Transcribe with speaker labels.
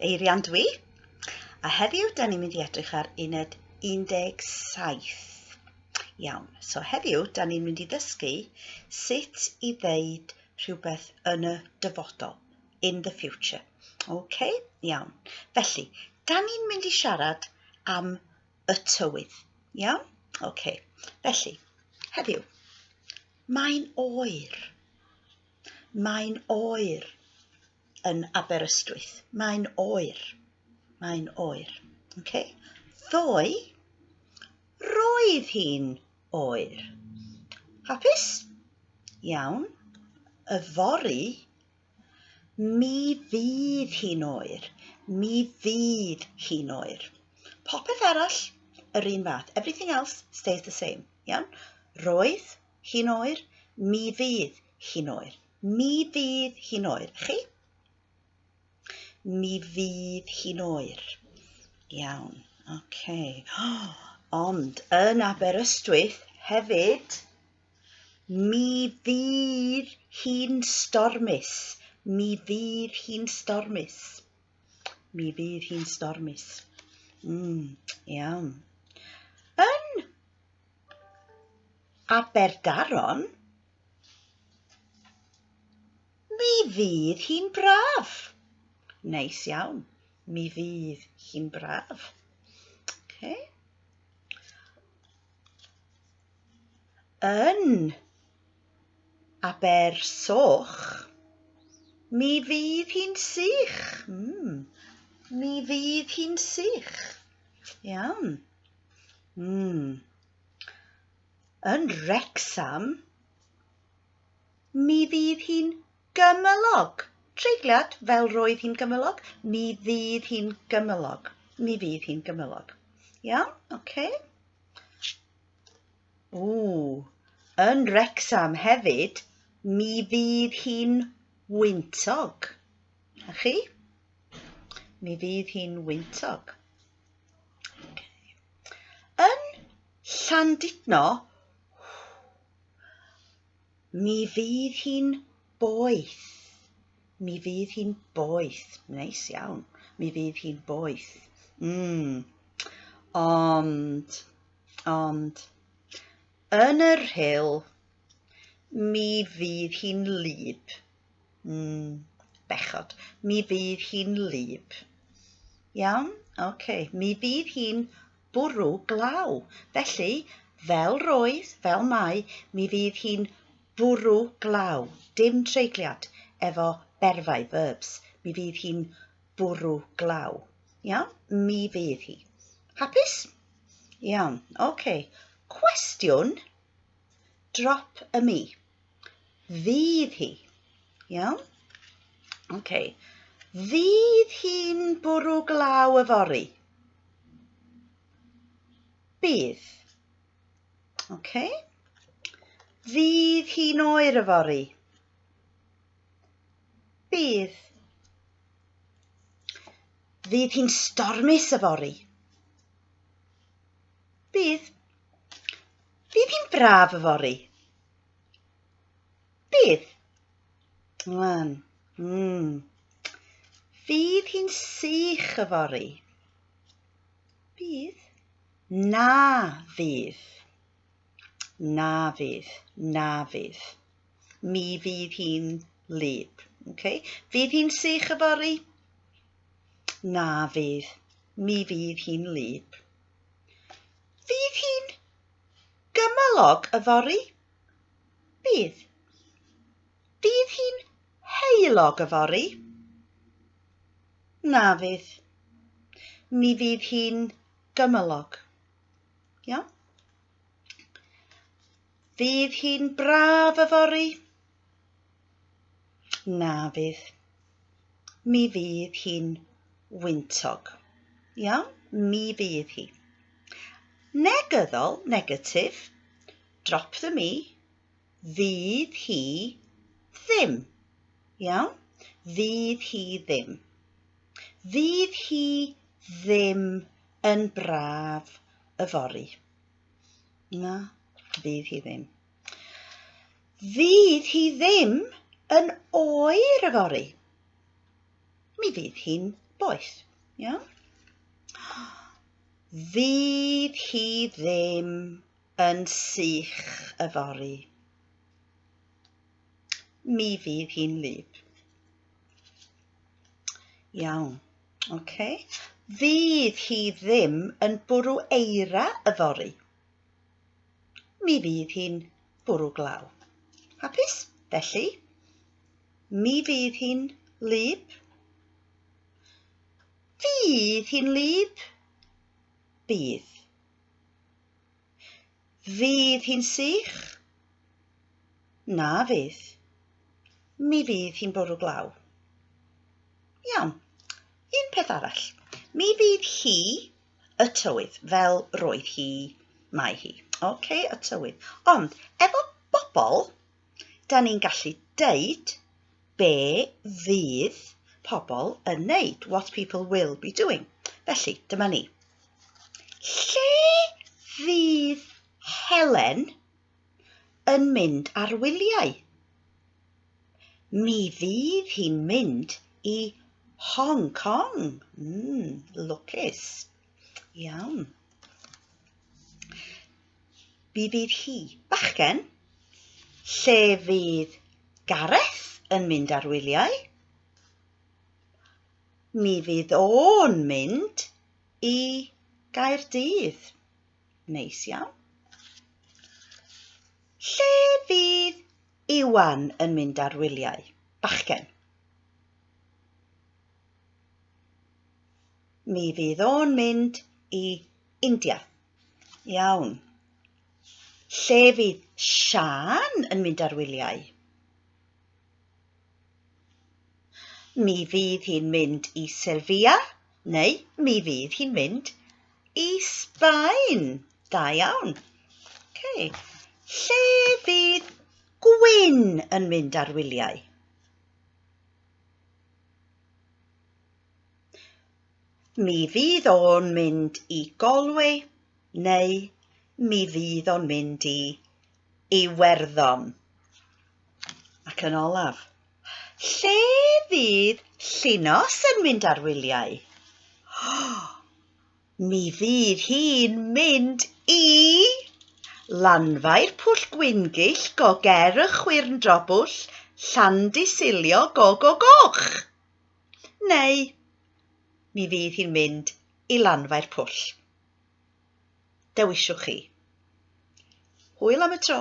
Speaker 1: eirian dwi. A heddiw, da ni'n mynd i edrych ar uned 17. Iawn, so heddiw, da ni'n mynd i ddysgu sut i ddeud rhywbeth yn y dyfodol, in the future. OK, iawn. Felly, da ni'n mynd i siarad am y tywydd. Iawn? OK, felly, heddiw, mae'n oer. Mae'n oer yn Aberystwyth. Mae'n oer. Mae'n oer. Okay? Ddoe, roedd hi'n oer. Hapus? Iawn. Yfory, mi fydd hi'n oer. Mi fydd hi'n oer. Popeth arall, yr un fath. Everything else stays the same. Iawn? Roedd hi'n oer. Mi fydd hi'n oer. Mi fydd hi'n oer. Chi? Mi fydd hi'n oer. Iawn. Okay. Ond yn Aberystwyth hefyd, mi fydd hi'n stormus. Mi fydd hi'n stormus. Mi fydd hi'n stormus. Iawn. Yn Aberdaron, mi fydd hi'n braf. Neis iawn. Mi fydd hi'n braf. Okay. Yn Abersoch, mi fydd hi'n sych. Mi fydd hi'n sych. Iawn. Yn Wrecsam, mi fydd hi'n gymylog. Treigliad fel roedd hi'n gymylog. Mi fydd hi'n gymylog. Mi fydd hi'n gymylog. Iawn? Okay. Yn Wrecsam hefyd, mi fydd hi'n wyntog. A chi? Mi fydd hi'n wyntog. Okay. Yn Llandudno, mi fydd hi'n boeth. Mi fydd hi'n boeth. Neis iawn. Mi fydd hi'n boeth. Ond, yn yr Rhyl, mi fydd hi'n lyb. Bechod. Mi fydd hi'n lyb. Iawn? Okay. Mi fydd hi'n bwrw glaw. Felly, fel roedd, fel mai, mi fydd hi'n bwrw glaw. Dim treigliad efo berfau, verbs. Mi fydd hi'n bwrw glaw. Iawn? Mi fydd hi. Hapus? Iawn. Okay. Cwestiwn, drop y mi. Fydd hi. Iawn? Okay. Fydd hi'n bwrw glaw yfory? Bydd. Okay. Fydd hi'n oer yfory? Bydd. Fydd hi'n stormus yfory? Bydd. Fydd hi'n braf yfory? Bydd. Fydd hi'n sych yfory? Bydd. Na fydd. Na fydd. Na fydd. Mi fydd hi'n lyb. Okay. Fydd hi'n sych yfory? Na fydd. Mi fydd hi'n lyb. Fydd hi'n gymylog yfory? Bydd. Fydd hi'n heulog yfory? Na fydd. Mi fydd hi'n gymylog. Iawn? Fydd hi'n braf yfory? Na fydd. Mi fydd hi'n wyntog. Iawn? Mi fydd hi. Negyddol, negatif, drop the mi, fydd hi ddim. Iawn? Fydd hi ddim. Fydd hi ddim yn braf yfory. Na, fydd hi ddim. Fydd hi ddim yn oer yfory? Mi fydd hi'n boeth. Iawn? Fydd hi ddim yn sych yfory. Mi fydd hi'n wlyb. Iawn. Okay. Fydd hi ddim yn bwrw eira yfory. Mi fydd hi'n bwrw glaw. Hapus? Felly, mi fydd hi'n wlyb. Fydd hi'n wlyb? Bydd. Fydd hi'n sych? Na fydd. Mi fydd hi'n bwrw glaw. Iawn. Un peth arall. Mi fydd hi y tywydd, fel roedd hi, mae hi. Okay, y tywydd. Ond, efo bobl, da ni'n gallu deud be fydd pobl yn neud. What people will be doing. Felly, dyma ni. Lle fydd Helen yn mynd ar wyliau? Mi fydd hi'n mynd i Hong Kong. Lwcus. Iawn. Mi fydd hi bachgen. Lle fydd Gareth yn mynd ar wyliau? Mi fydd o'n mynd i Gaerdydd. Neis iawn. Lle fydd Iwan yn mynd ar wyliau? Bachgen. Mi fydd o'n mynd i India. Iawn. Lle fydd Sian yn mynd ar wyliau? Mi fydd hi'n mynd i Sevilla, neu mi fydd hi'n mynd i Sbaen. Da iawn. Okay. Lle fydd Gwyn yn mynd ar wyliau? Mi fydd o'n mynd i Galway, neu mi fydd o'n mynd i Iwerddon. Ac yn olaf, lle fydd Llunos yn mynd ar wyliau? Mi fydd hi'n mynd i Lanfair Pwll Gwyngyll, Goger y Chwyrndrobwll, Llandysilio, Goch. Neu, mi fydd hi'n mynd i Lanfair Pwll. Dewiswch chi. Hwyl am y tro.